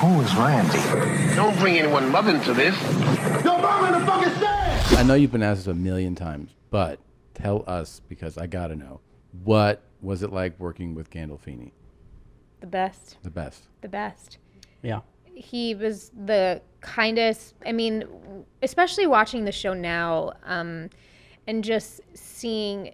Who is Randy? Don't bring anyone mother into this. Yo, mom in the fucking stand! I know you've been asked this a million times, but tell us, because I gotta know, what was it like working with Gandolfini? The best. The best. The best. Yeah. He was the kindest. I mean, especially watching the show now, and just seeing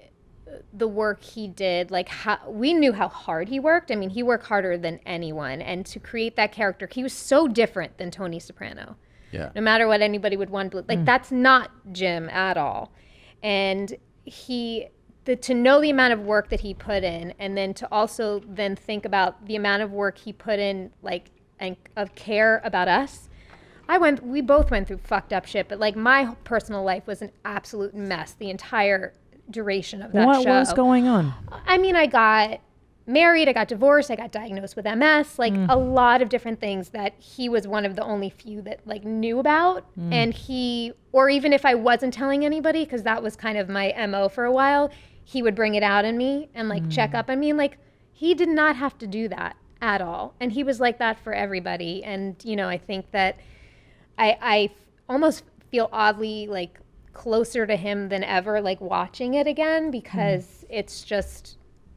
the work he did, like how we knew how hard he worked. I mean, he worked harder than anyone, and to create that character, he was so different than Tony Soprano. Yeah. No matter what anybody would want, like that's not Jim at all. And to know the amount of work that he put in, and then to also then think about the amount of work he put in, like, and of care about us. We both went through fucked up shit, but like my personal life was an absolute mess the entire duration of that show. What was going on? I mean, I got married, I got divorced, I got diagnosed with MS, like a lot of different things that he was one of the only few that like knew about. And or even if I wasn't telling anybody, because that was kind of my MO for a while, he would bring it out in me and like check up on me. And like, he did not have to do that at all. And he was like that for everybody. And, you know, I think that I almost feel oddly like closer to him than ever, like watching it again, because it's just,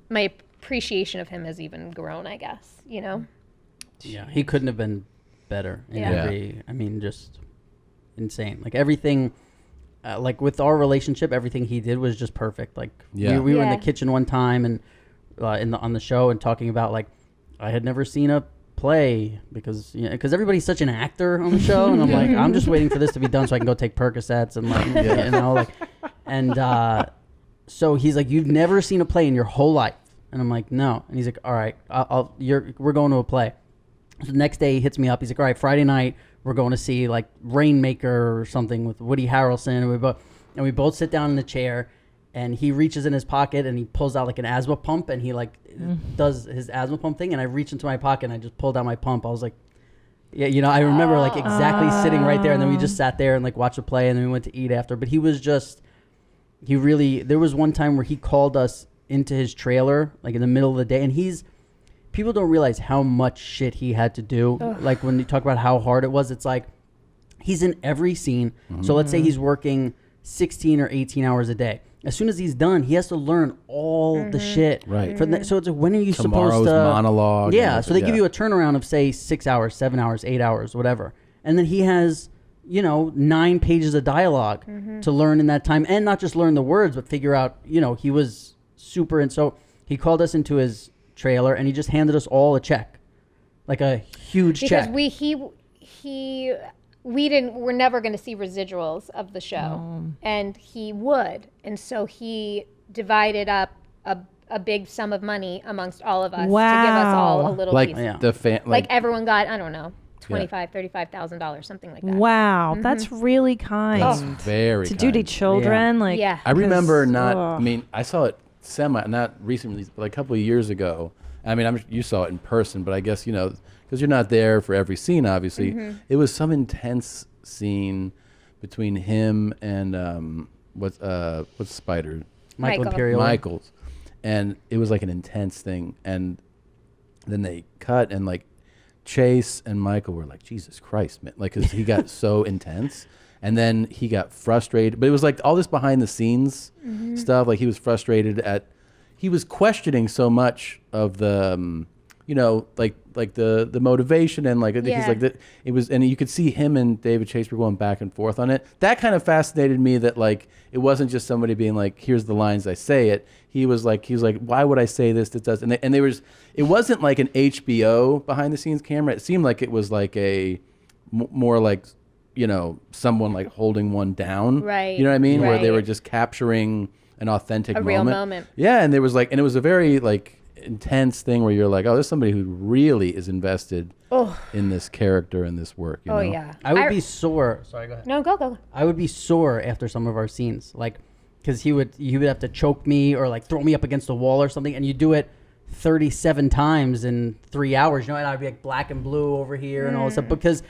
my appreciation of him has even grown, I guess, you know? Yeah, he couldn't have been better in Yeah. I mean, just insane. Like everything, like with our relationship, everything he did was just perfect. Like we were in the kitchen one time and on the show and talking about like, I had never seen a play because everybody's such an actor on the show, and I'm like, I'm just waiting for this to be done so I can go take Percocets and like, you know, like, and so he's like, you've never seen a play in your whole life, and I'm like, no, and he's like, all right, we're going to a play. So the next day he hits me up. He's like, all right, Friday night we're going to see like Rainmaker or something with Woody Harrelson, and we both sit down in the chair. And he reaches in his pocket and he pulls out like an asthma pump, and he like does his asthma pump thing. And I reach into my pocket and I just pulled out my pump. I was like, yeah, you know, I remember like exactly sitting right there. And then we just sat there and like watched the play, and then we went to eat after. But he was just, there was one time where he called us into his trailer like in the middle of the day. And people don't realize how much shit he had to do. Like when you talk about how hard it was, it's like he's in every scene. So let's say he's working 16 or 18 hours a day. As soon as he's done, he has to learn all the shit. Right. So it's like, when are you Tomorrow's supposed to monologue? Yeah. So they give you a turnaround of say 6 hours, 7 hours, 8 hours, whatever, and then he has 9 pages of dialogue to learn in that time, and not just learn the words, but figure out. He was super, and so he called us into his trailer and he just handed us all a check, like a huge check. Because we're never going to see residuals of the show, and he would, and so he divided up a big sum of money amongst all of us to give us all a little piece. Like everyone got, I don't know, $35,000, something like that. Wow, that's really kind. That's very to do to kind. children. Yeah. Like, Yeah. I remember I mean, I saw it not recently, but like a couple of years ago. I mean, you saw it in person, but I guess, because you're not there for every scene, obviously. It was some intense scene between him and what's Spider? Michael Imperioli. Michaels. And it was like an intense thing. And then they cut, and like Chase and Michael were like, Jesus Christ, man. Like, 'cause he got so intense. And then he got frustrated. But it was like all this behind the scenes stuff. Like he was frustrated he was questioning so much of the, like the motivation, and like he's like that. It was, and you could see him and David Chase were going back and forth on it. That kind of fascinated me. That like it wasn't just somebody being like, "Here's the lines, I say it." He was like, "Why would I say this? This does." And there was, it wasn't like an HBO behind the scenes camera. It seemed like it was like a more like, someone like holding one down. Right. You know what I mean? Right. Where they were just capturing an authentic moment. Real moment. Yeah, and there was like, and it was a very like intense thing where you're like, oh, there's somebody who really is invested in this character and this work. You know? Yeah. I would be sore. Sorry, go ahead. No, go. I would be sore after some of our scenes, like, because he would have to choke me or like throw me up against the wall or something, and you do it 37 times in 3 hours, and I'd be like black and blue over here and all this stuff, because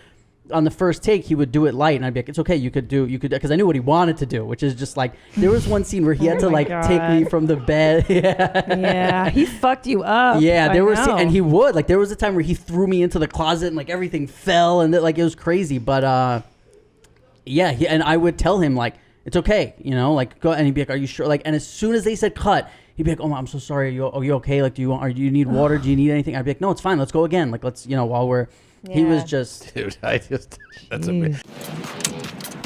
on the first take, he would do it light, and I'd be like, "It's okay, you could," because I knew what he wanted to do, which is just like there was one scene where he had to like take me from the bed. Yeah, he fucked you up. Yeah, and he would like there was a time where he threw me into the closet and like everything fell and like it was crazy. But and I would tell him like it's okay, like go, and he'd be like, "Are you sure?" Like, and as soon as they said cut, he'd be like, "Oh, I'm so sorry. Are you okay? Like, do you need water? Do you need anything?" I'd be like, "No, it's fine. Let's go again. Like, let's while we're." Yeah. He was just... Dude, that's amazing.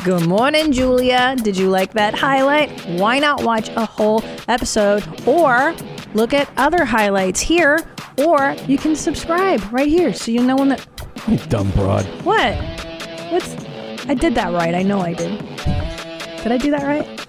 Good morning, Julia. Did you like that highlight? Why not watch a whole episode or look at other highlights here, or you can subscribe right here so you know when that... You dumb broad. What? I did that right. I know I did. Did I do that right?